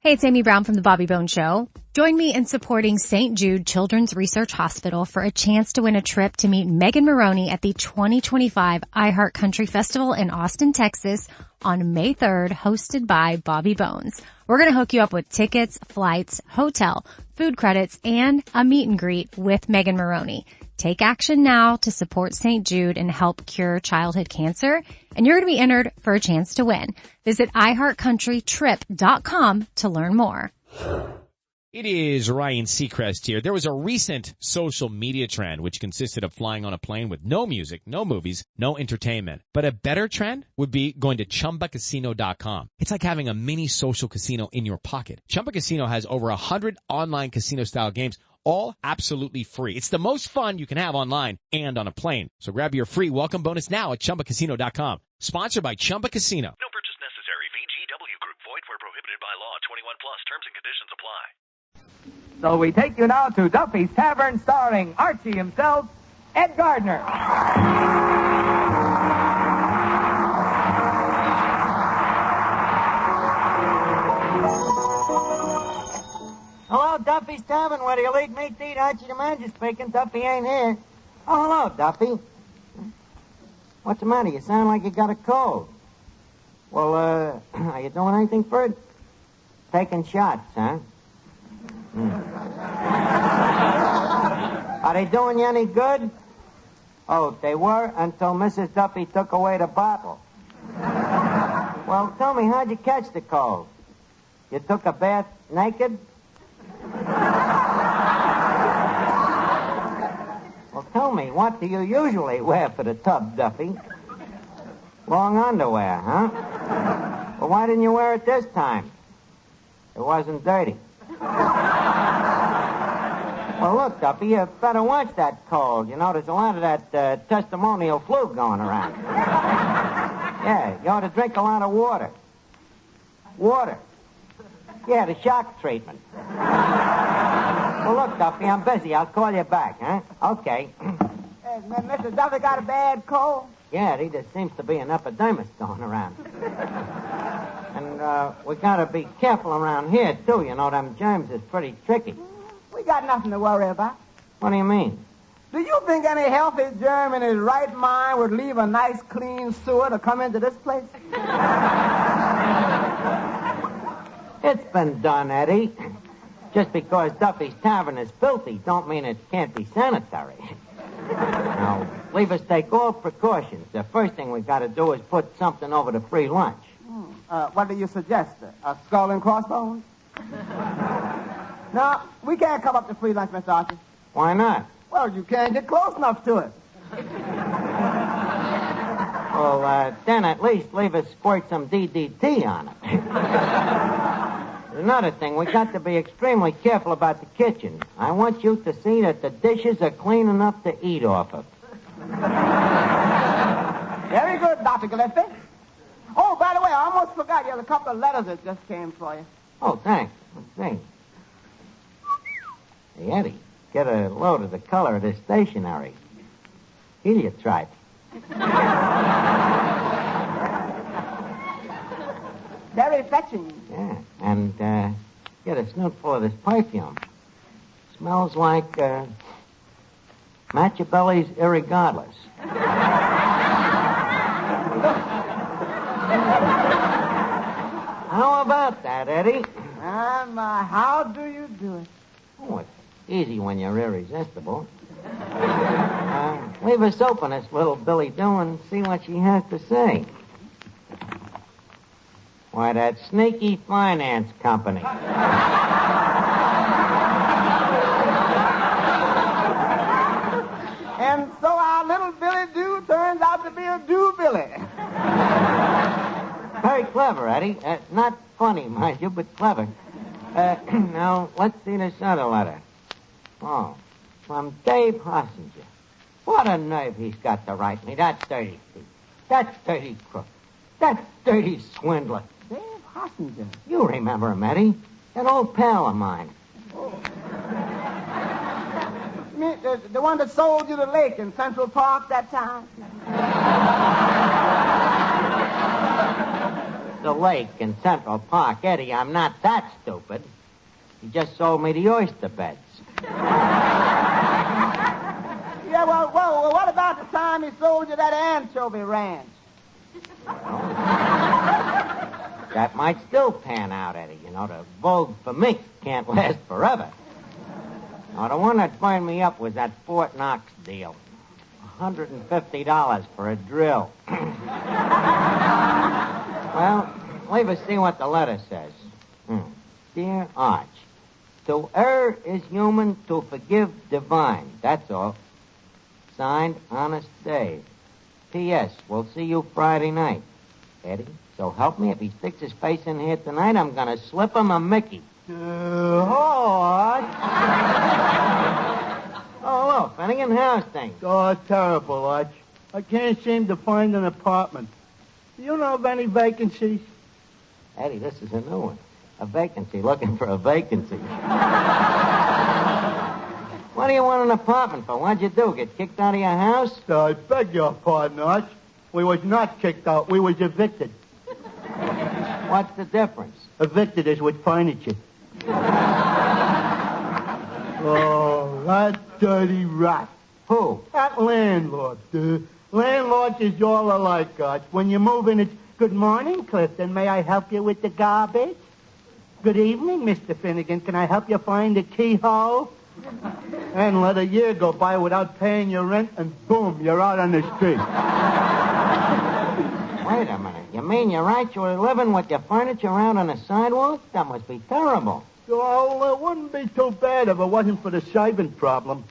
Hey, it's Amy Brown from The Bobby Bones Show. Join me in supporting St. Jude Children's Research Hospital for a chance to win a trip to meet Megan Maroney at the 2025 iHeart Country Festival in Austin, Texas on May 3rd, hosted by Bobby Bones. We're going to hook you up with tickets, flights, hotel, food credits, and a meet and greet with Megan Maroney. Take action now to support St. Jude and help cure childhood cancer, and you're going to be entered for a chance to win. Visit iHeartCountryTrip.com to learn more. It is Ryan Seacrest here. There was a recent social media trend which consisted of flying on a plane with no music, no movies, no entertainment. But a better trend would be going to ChumbaCasino.com. It's like having a mini social casino in your pocket. Chumba Casino has over 100 online casino-style games, all absolutely free. It's the most fun you can have online and on a plane. So grab your free welcome bonus now at ChumbaCasino.com. Sponsored by Chumba Casino. No purchase necessary. VGW Group. Void where prohibited by law. 21 plus. Terms and conditions apply. So we take you now to Duffy's Tavern, starring Archie himself, Ed Gardner. Hello, Duffy's Tavern. Where do you lead me to eat? Archie the manager speaking. Duffy ain't here. Oh, hello, Duffy. What's the matter? You sound like you got a cold. Well, are you doing anything for it? Taking shots, huh? Are they doing you any good? Oh, they were until Mrs. Duffy took away the bottle. Well, tell me, how'd you catch the cold? You took a bath naked? Well, tell me, what do you usually wear for the tub, Duffy? Long underwear, huh? Well, why didn't you wear it this time? It wasn't dirty. Well, look, Duffy, you better watch that cold. You know, there's a lot of that testimonial flu going around. Yeah, you ought to drink a lot of water. Water. Yeah, the shock treatment. Well, look, Duffy, I'm busy. I'll call you back, huh? Okay. Hey, Mr. Duffy got a bad cold? Yeah, there seems to be an epidemic going around. And we gotta be careful around here, too. You know, them germs is pretty tricky. We got nothing to worry about. What do you mean? Do you think any healthy germ in his right mind would leave a nice, clean sewer to come into this place? It's been done, Eddie. Just because Duffy's Tavern is filthy don't mean it can't be sanitary. Now, leave us take all precautions. The first thing we got to do is put something over the free lunch. What do you suggest? A skull and crossbones? No, we can't come up to free lunch, Mr. Archie. Why not? Well, you can't get close enough to it. Well, then at least leave us squirt some DDT on it. Another thing, we got to be extremely careful about the kitchen. I want you to see that the dishes are clean enough to eat off of. Very good, Dr. Gillespie. Oh, by the way, I almost forgot. There's a couple of letters that just came for you. Oh, thanks. Let's see. Hey, Eddie, get a load of the color of this stationery. Heliotrope. Very fetching. Yeah, and get a snootful of this perfume. Smells like Machiavelli's irregardless. How about that, Eddie? And how do you do it? Oh, it's easy when you're irresistible. Leave us open this little Billy Doo and see what she has to say. Why, that sneaky finance company. And so our little Billy Doo turns out to be a Doo Billy. Very clever, Eddie. Not funny, mind you, but clever. Now, let's see this other letter. Oh, from Dave Hossinger. What a nerve he's got to write me. That dirty thief. That dirty crook. That dirty swindler. Dave Hossinger. You remember him, Eddie. That old pal of mine. Oh. You mean the one that sold you the lake in Central Park that time? the lake in Central Park. Eddie, I'm not that stupid. He just sold me the oyster beds. Yeah, well, what about the time he sold you that anchovy ranch? That might still pan out, Eddie. You know, the vogue for mink can't last forever. Now, the one that burned me up was that Fort Knox deal. $150 for a drill. Well, leave us see what the letter says. Dear Arch, to err is human, to forgive divine. That's all. Signed, Honest Dave. P.S. We'll see you Friday night. Eddie, so help me, if he sticks his face in here tonight, I'm going to slip him a Mickey. Arch. Oh, hello, Finnegan. How's things? Oh, terrible, Arch. I can't seem to find an apartment. Do you know of any vacancies? Eddie, this is a new one. A vacancy, looking for a vacancy. What do you want an apartment for? What'd you do, get kicked out of your house? I beg your pardon, Arch. We was not kicked out. We was evicted. What's the difference? Evicted is with furniture. Oh, that dirty rat. Who? That landlord. Landlords is all alike, Arch. When you move in, it's, good morning, Clifton. May I help you with the garbage? Good evening, Mr. Finnegan. Can I help you find the keyhole? And let a year go by without paying your rent, and boom, you're out on the street. Wait a minute. You mean you're actually living with your furniture out on the sidewalk? That must be terrible. Well, it wouldn't be too bad if it wasn't for the servant problem.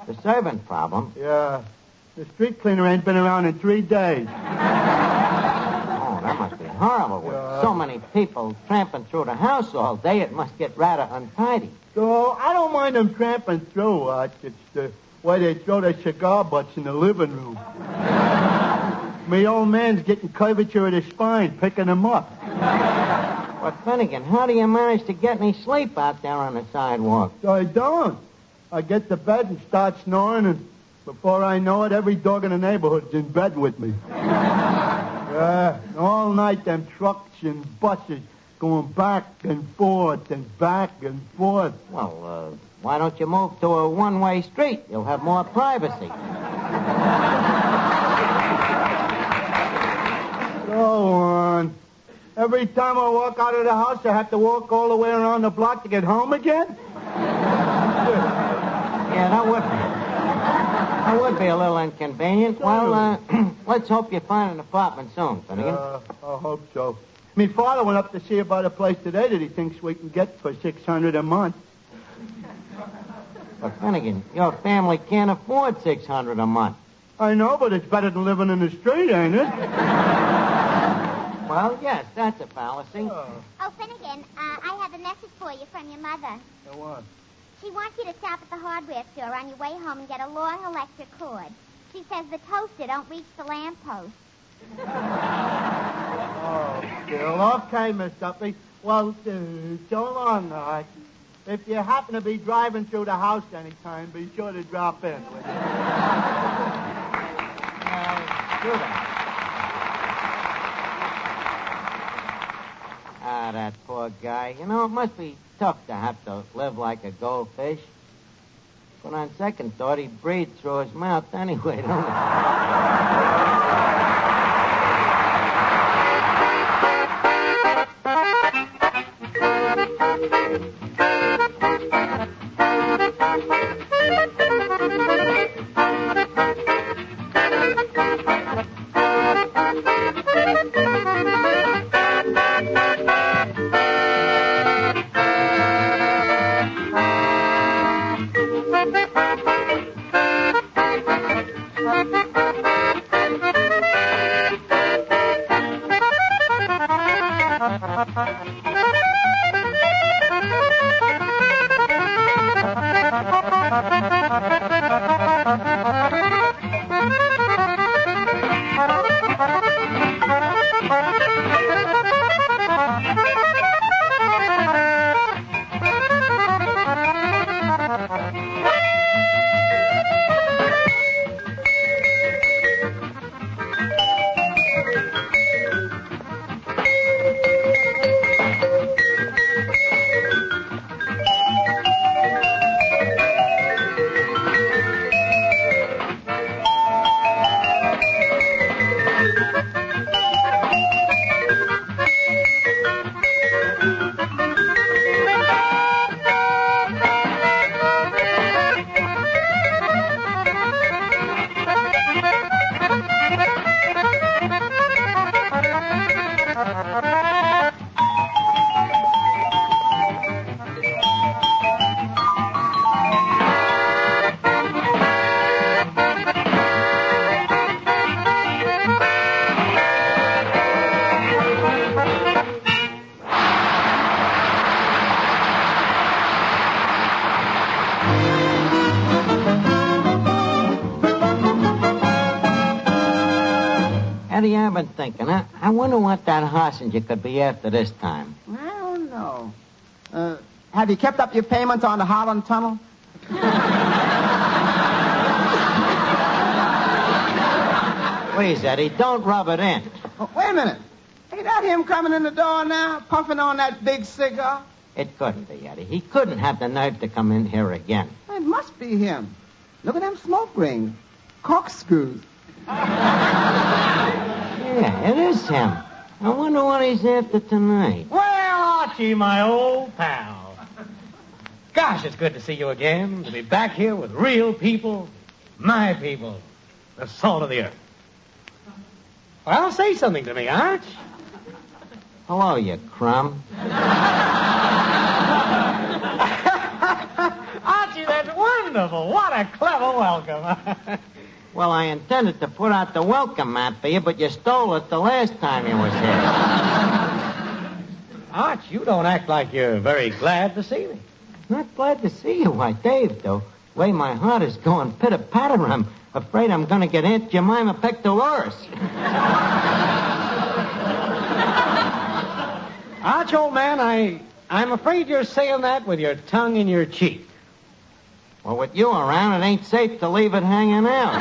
The servant problem? Yeah. The street cleaner ain't been around in 3 days. Oh, that must be horrible. With so many people tramping through the house all day, it must get rather untidy. So I don't mind them tramping through, Arch. It's the way they throw their cigar butts in the living room. Me old man's getting curvature of the spine, picking them up. But, Finnegan, how do you manage to get any sleep out there on the sidewalk? I don't. I get to bed and start snoring, and before I know it, every dog in the neighborhood's in bed with me. All night, them trucks and buses going back and forth and back and forth. Well, why don't you move to a one-way street? You'll have more privacy. Go on. Every time I walk out of the house, I have to walk all the way around the block to get home again? Yeah, that would be a little inconvenient. Well, let's hope you find an apartment soon, Finnegan. I hope so. Me father went up to see about a place today that he thinks we can get for $600 a month. But, Finnegan, your family can't afford $600 a month. I know, but it's better than living in the street, ain't it? Well, yes, that's a fallacy. Oh, Finnegan, I have a message for you from your mother. What? She wants you to stop at the hardware store on your way home and get a long electric cord. She says the toaster don't reach the lamppost. Oh, still. Okay, Miss Duffy. Well, so long, Arch. If you happen to be driving through the house anytime, be sure to drop in, will you? Do that. Ah, that poor guy. You know, it must be tough to have to live like a goldfish. But on second thought, he'd breathe through his mouth anyway, don't he? I've been thinking. I wonder what that Hossinger could be after this time. I don't know. Have you kept up your payments on the Holland Tunnel? Please, Eddie, don't rub it in. Oh, wait a minute. Ain't that him coming in the door now, puffing on that big cigar? It couldn't be, Eddie. He couldn't have the nerve to come in here again. It must be him. Look at them smoke rings. Corkscrews. Yeah, it is him. I wonder what he's after tonight. Well, Archie, my old pal. Gosh, it's good to see you again, to be back here with real people, my people, the salt of the earth. Well, say something to me, Arch. Hello, you crumb. Archie, that's wonderful. What a clever welcome. Well, I intended to put out the welcome mat for you, but you stole it the last time you was here. Arch, you don't act like you're very glad to see me. Not glad to see you. Why, Dave, though. The way my heart is going pitter-patter, I'm afraid I'm going to get Aunt Jemima pectoralis. Arch, old man, I'm afraid you're saying that with your tongue in your cheek. Well, with you around, it ain't safe to leave it hanging out.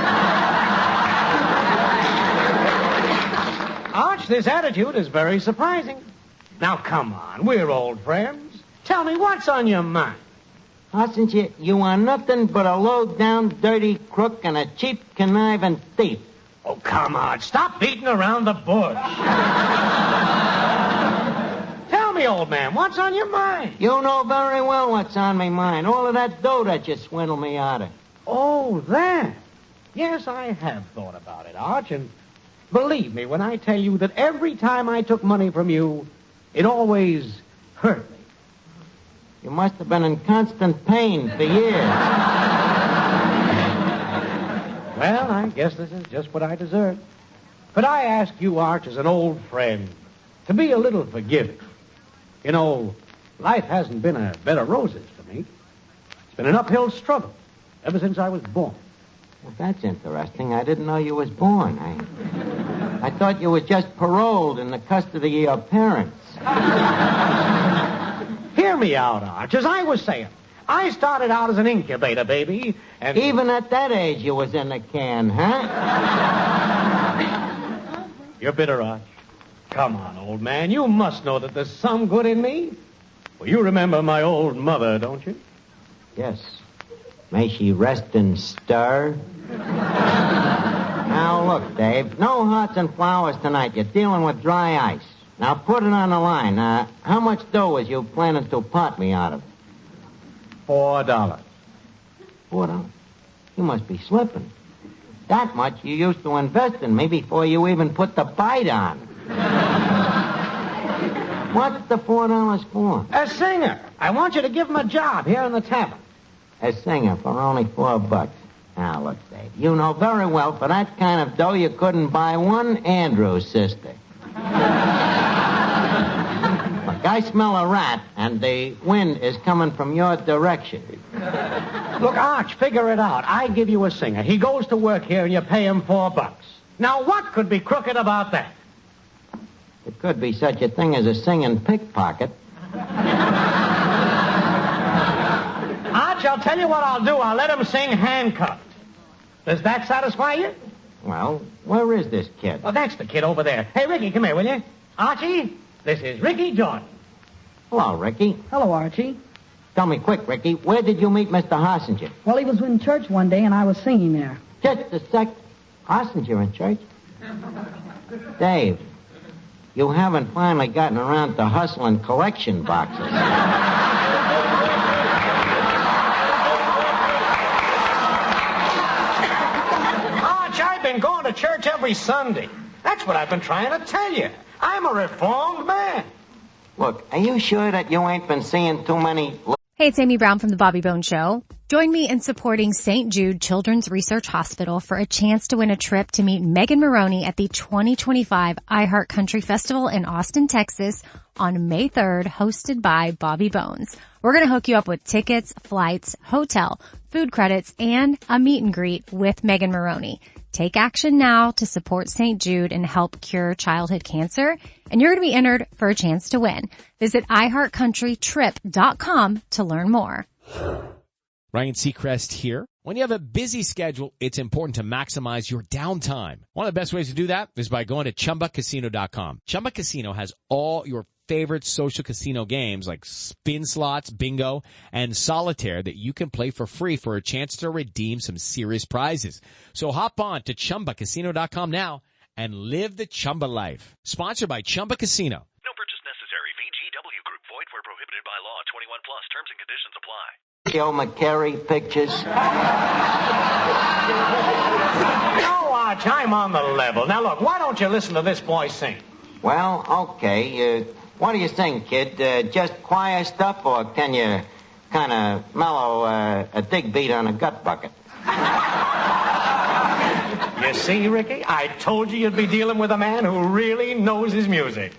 Arch, this attitude is very surprising. Now, come on, we're old friends. Tell me, what's on your mind? Hossinger, you are nothing but a low-down, dirty crook and a cheap, conniving thief. Oh, come on, stop beating around the bush. Tell me, old man, what's on your mind? You know very well what's on my mind. All of that dough that you swindled me out of. Oh, that. Yes, I have thought about it, Arch, and believe me when I tell you that every time I took money from you, it always hurt me. You must have been in constant pain for years. Well, I guess this is just what I deserve. But I ask you, Arch, as an old friend, to be a little forgiving. You know, life hasn't been a bed of roses for me. It's been an uphill struggle ever since I was born. Well, that's interesting. I didn't know you was born. I thought you was just paroled in the custody of your parents. Hear me out, Arch. As I was saying, I started out as an incubator baby, and... Even at that age you was in the can, huh? You're bitter, Arch. Come on, old man. You must know that there's some good in me. Well, you remember my old mother, don't you? Yes. May she rest in stir. Now, look, Dave. No hearts and flowers tonight. You're dealing with dry ice. Now, put it on the line. How much dough was you planning to pot me out of? $4. $4? You must be slipping. That much you used to invest in me before you even put the bite on. What's the $4 for? A singer. I want you to give him a job here in the tavern. A singer for only $4. Now, look, Dave, you know very well for that kind of dough you couldn't buy one Andrews sister. Look, I smell a rat, and the wind is coming from your direction. Look, Arch, figure it out. I give you a singer. He goes to work here, and you pay him $4. Now, what could be crooked about that? It could be such a thing as a singing pickpocket. Arch, I'll tell you what I'll do. I'll let him sing handcuffed. Does that satisfy you? Well, where is this kid? Well, that's the kid over there. Hey, Ricky, come here, will you? Archie, this is Ricky Jordan. Hello, Ricky. Hello, Archie. Tell me quick, Ricky, where did you meet Mr. Hossinger? Well, he was in church one day, and I was singing there. Just a sec. Hossinger in church? Dave, you haven't finally gotten around to hustling collection boxes. Arch, I've been going to church every Sunday. That's what I've been trying to tell you. I'm a reformed man. Look, are you sure that you ain't been seeing too many... Hey, it's Amy Brown from The Bobby Bones Show. Join me in supporting St. Jude Children's Research Hospital for a chance to win a trip to meet Megan Maroney at the 2025 iHeart Country Festival in Austin, Texas on May 3rd, hosted by Bobby Bones. We're going to hook you up with tickets, flights, hotel, food credits, and a meet and greet with Megan Maroney. Take action now to support St. Jude and help cure childhood cancer, and you're going to be entered for a chance to win. Visit iHeartCountryTrip.com to learn more. Ryan Seacrest here. When you have a busy schedule, it's important to maximize your downtime. One of the best ways to do that is by going to ChumbaCasino.com. Chumba Casino has all your favorite social casino games like spin slots, bingo, and solitaire that you can play for free for a chance to redeem some serious prizes. So hop on to ChumbaCasino.com now and live the Chumba life. Sponsored by Chumba Casino. No purchase necessary. VGW Group. Void where prohibited by law. 21 plus. Terms and conditions apply. Joe McCary pictures. No, Arch, I'm on the level. Now, look, why don't you listen to this boy sing? Well, okay. What do you sing, kid? Just choir stuff, or can you kind of mellow a dig beat on a gut bucket? You see, Ricky, I told you you'd be dealing with a man who really knows his music.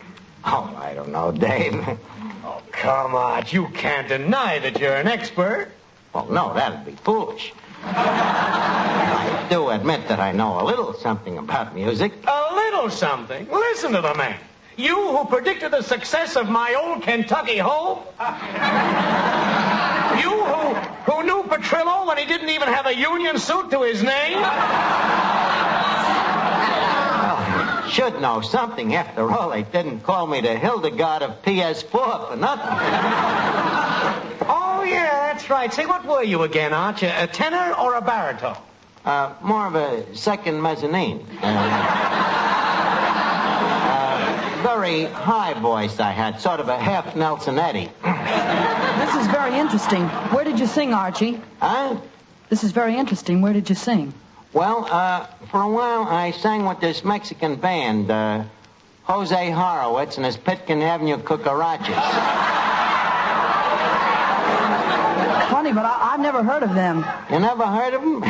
Oh, I don't know, Dave. Oh, come on. You can't deny that you're an expert. Well, no, that'd be foolish. I do admit that I know a little something about music. A little something? Listen to the man. You who predicted the success of My Old Kentucky Home? You who knew Petrillo when he didn't even have a union suit to his name? Well, should know something. After all, they didn't call me the Hildegard of PS4 for nothing. Oh, yeah, that's right. Say, what were you again, Arch? A tenor or a baritone? More of a second mezzanine. Very high voice I had, sort of a half Nelson Eddy. This is very interesting. Where did you sing, Archie? Huh? This is very interesting. Where did you sing? Well, for a while I sang with this Mexican band, Jose Horowitz and his Pitkin Avenue Cucarachas. Funny, but I've never heard of them. You never heard of them?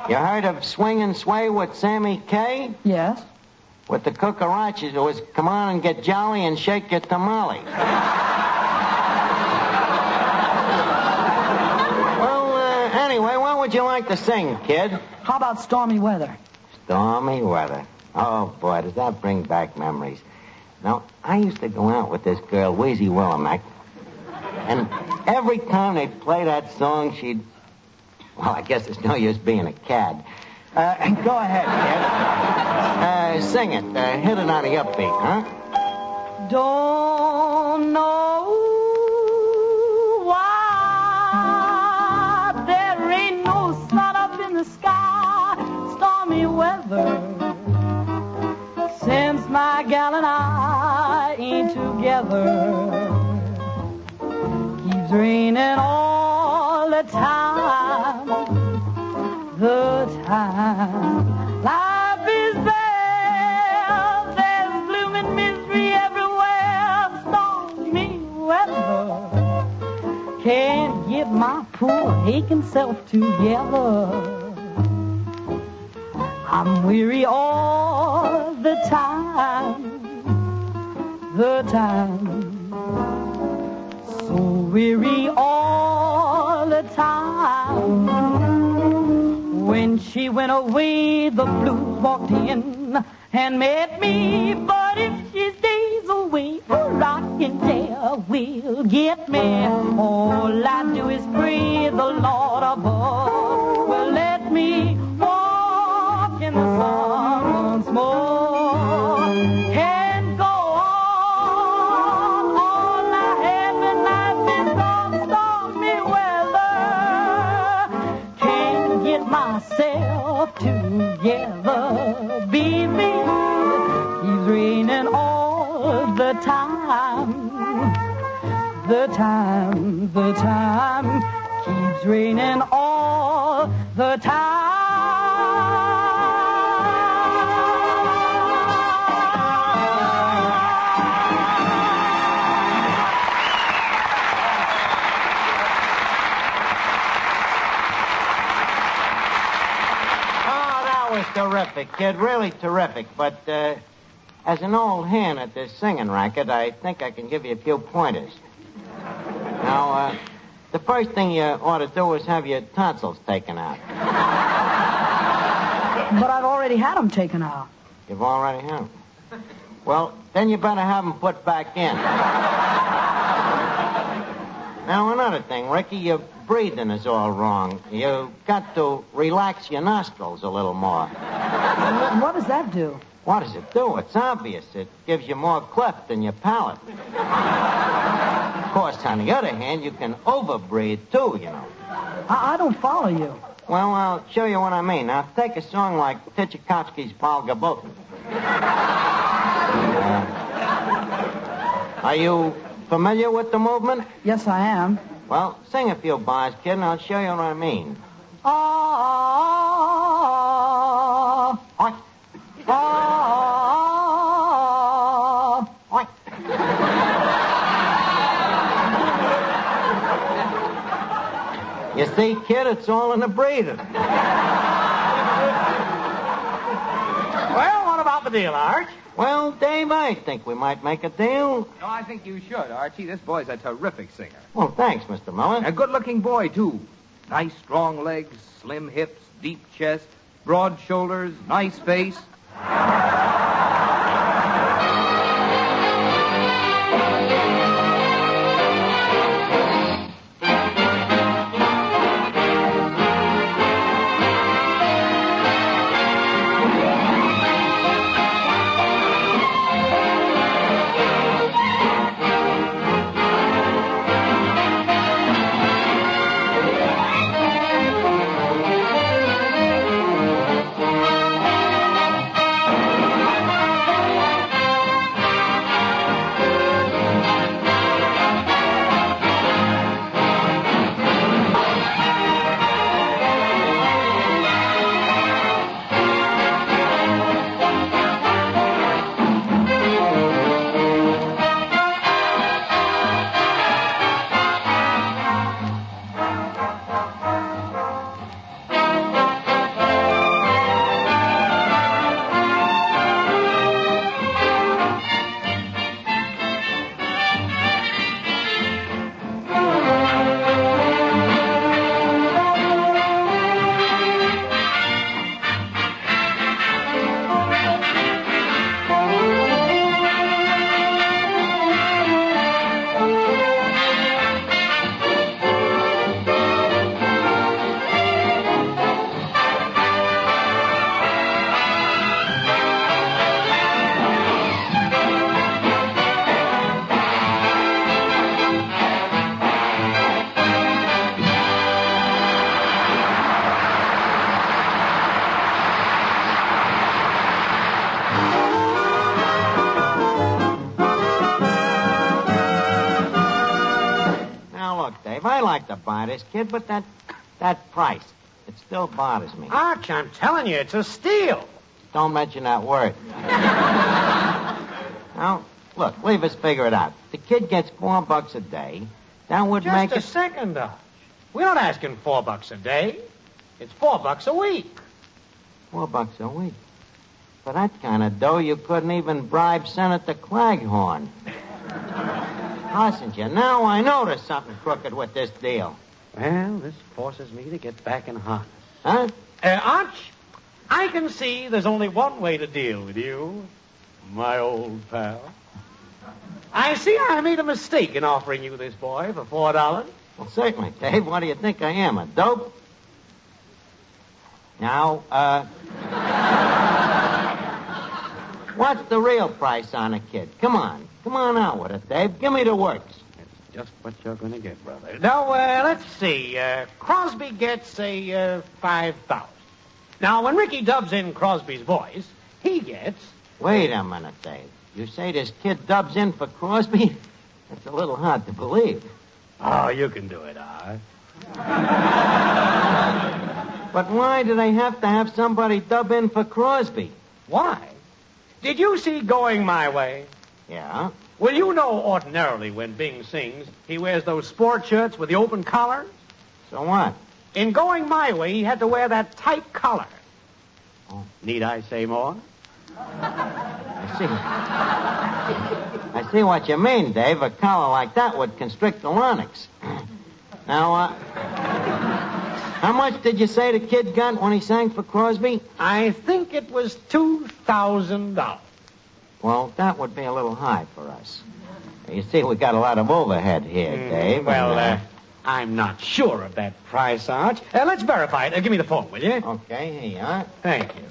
You heard of Swing and Sway with Sammy Kaye? Yes. With the Cucarachas, it was come on and get jolly and shake your tamale. Well, anyway, what would you like to sing, kid? How about Stormy Weather? Stormy Weather. Oh, boy, does that bring back memories. Now, I used to go out with this girl, Wheezy Willamette, and every time they'd play that song, she'd... Well, I guess it's no use being a cad. Go ahead, kid. Sing it. Hit it on the upbeat, huh? Don't know why there ain't no sun up in the sky. Stormy weather since my gal and I ain't together. Keeps raining all the time. The time. Life is bare. There's gloom and misery everywhere. Stormy weather can't get my poor aching self together. I'm weary all the time. The time. So weary all the time. When she went away, the blues walked in and met me. But if she stays away, a rocking chair will get me. All I do is pray the Lord above will let me walk in the sun once more and go on. All I have in life is stormy weather. Can't get myself together. Be me. Keeps raining all the time. The time, the time. Keeps raining all the time. Terrific, kid, really terrific. But as an old hand at this singing racket, I think I can give you a few pointers. Now, the first thing you ought to do is have your tonsils taken out. But I've already had them taken out. You've already had them. Well, then you better have them put back in. Now, another thing, Ricky, your breathing is all wrong. You got to relax your nostrils a little more. What does that do? What does it do? It's obvious. It gives you more cleft in your palate. Of course, on the other hand, you can overbreathe, too, you know. I don't follow you. Well, I'll show you what I mean. Now, take a song like Tchaikovsky's Paul Gabot. Are you familiar with the movement? Yes, I am. Well, sing a few bars, kid, and I'll show you what I mean. You see, kid, it's all in the breathing. Well, what about the deal, Arch? Well, Dave, I think we might make a deal. No, I think you should, Archie. This boy's a terrific singer. Well, thanks, Mr. Miller. A good-looking boy, too. Nice, strong legs, slim hips, deep chest, broad shoulders, nice face. I like to buy this, kid, but that price, it still bothers me. Arch, I'm telling you, it's a steal. Don't mention that word. Now, look, leave us figure it out. The kid gets $4 a day. That would make it... Just a second, Arch. We're not asking $4 a day. It's $4 a week. $4 a week? For that kind of dough, you couldn't even bribe Senator Claghorn. Hossinger, now I know there's something crooked with this deal. Well, this forces me to get back in harness. Huh? Arch, I can see there's only one way to deal with you, my old pal. I see I made a mistake in offering you this boy for $4. Well, certainly, Dave. What do you think I am, a dope? Now, what's the real price on a kid? Come on out with it, Dave. Give me the works. That's just what you're going to get, brother. Now, let's see. Crosby gets a $5,000. Now, when Ricky dubs in Crosby's voice, he gets... Wait a minute, Dave. You say this kid dubs in for Crosby? That's a little hard to believe. Oh, you can do it, Arch. But why do they have to have somebody dub in for Crosby? Why? Did you see Going My Way? Yeah. Well, you know ordinarily when Bing sings, he wears those sport shirts with the open collars. So what? In Going My Way, he had to wear that tight collar. Oh. Need I say more? I see what you mean, Dave. A collar like that would constrict the larynx. Now, How much did you say the kid got when he sang for Crosby? I think it was $2,000. Well, that would be a little high for us. You see, we got a lot of overhead here, Dave. Well, I'm not sure of that price, Arch. Let's verify it. Give me the phone, will you? Okay, here you are. Thank you.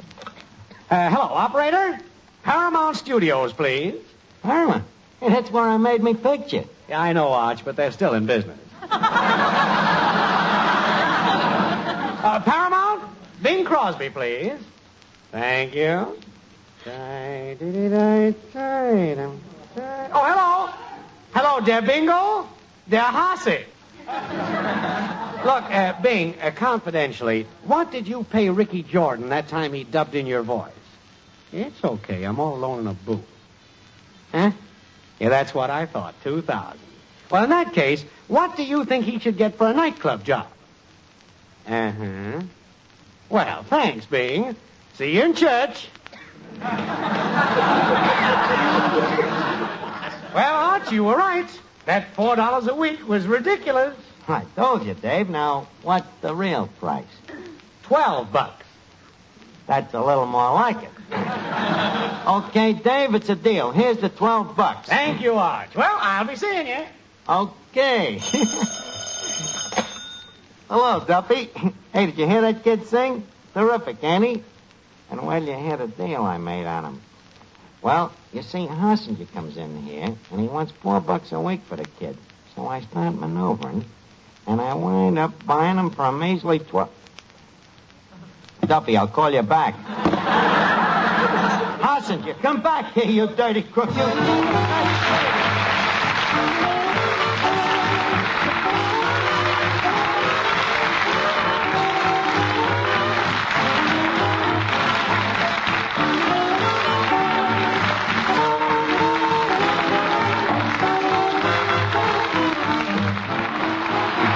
Hello, operator. Paramount Studios, please. Paramount? Hey, that's where I made me picture. Yeah, I know, Arch, but they're still in business. Paramount, Bing Crosby, please. Thank you. Oh, hello. Hello, dear Bingo. Dear Hossie. Look, Bing, confidentially, what did you pay Ricky Jordan that time he dubbed in your voice? It's okay. I'm all alone in a booth. Huh? Yeah, that's what I thought. $2,000. Well, in that case, what do you think he should get for a nightclub job? Uh-huh. Well, thanks, Bing. See you in church. Well, Arch, you were right. That $4 a week was ridiculous. I told you, Dave. Now, what's the real price? $12. That's a little more like it. Okay, Dave, it's a deal. Here's the $12. Thank you, Arch. Well, I'll be seeing you. Okay. Hello, Duffy. Hey, did you hear that kid sing? Terrific, ain't he? And well, you hear the deal I made on him. Well, you see, Hossinger comes in here, and he wants $4 a week for the kid. So I start maneuvering, and I wind up buying him for a measly 12. Duffy, I'll call you back. Hossinger, come back here, you dirty crook.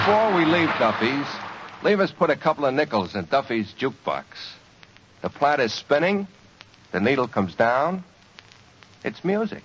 Before we leave Duffy's, leave us put a couple of nickels in Duffy's jukebox. The plant is spinning. The needle comes down. It's music.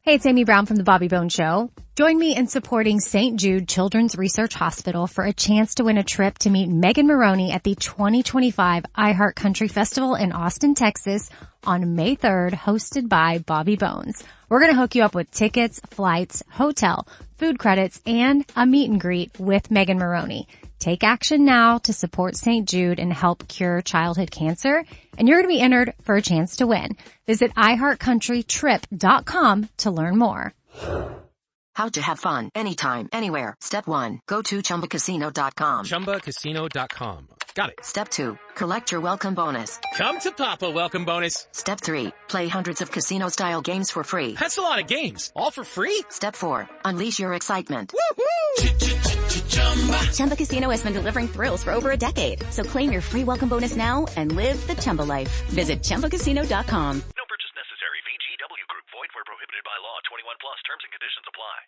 Hey, it's Amy Brown from the Bobby Bones Show. Join me in supporting St. Jude Children's Research Hospital for a chance to win a trip to meet Megan Maroney at the 2025 iHeart Country Festival in Austin, Texas on May 3rd, hosted by Bobby Bones. We're going to hook you up with tickets, flights, hotel, food credits, and a meet and greet with Megan Maroney. Take action now to support St. Jude and help cure childhood cancer, and you're going to be entered for a chance to win. Visit iHeartCountryTrip.com to learn more. How to have fun anytime, anywhere. Step 1. Go to ChumbaCasino.com. ChumbaCasino.com. Got it. Step 2. Collect your welcome bonus. Come to Papa welcome bonus. Step 3. Play hundreds of casino-style games for free. That's a lot of games. All for free? Step 4. Unleash your excitement. Woo-hoo! Chumba Casino has been delivering thrills for over a decade. So claim your free welcome bonus now and live the Chumba life. Visit ChumbaCasino.com. No purchase necessary. VGW Group. Void where prohibited by law. 21 plus. Terms and conditions apply.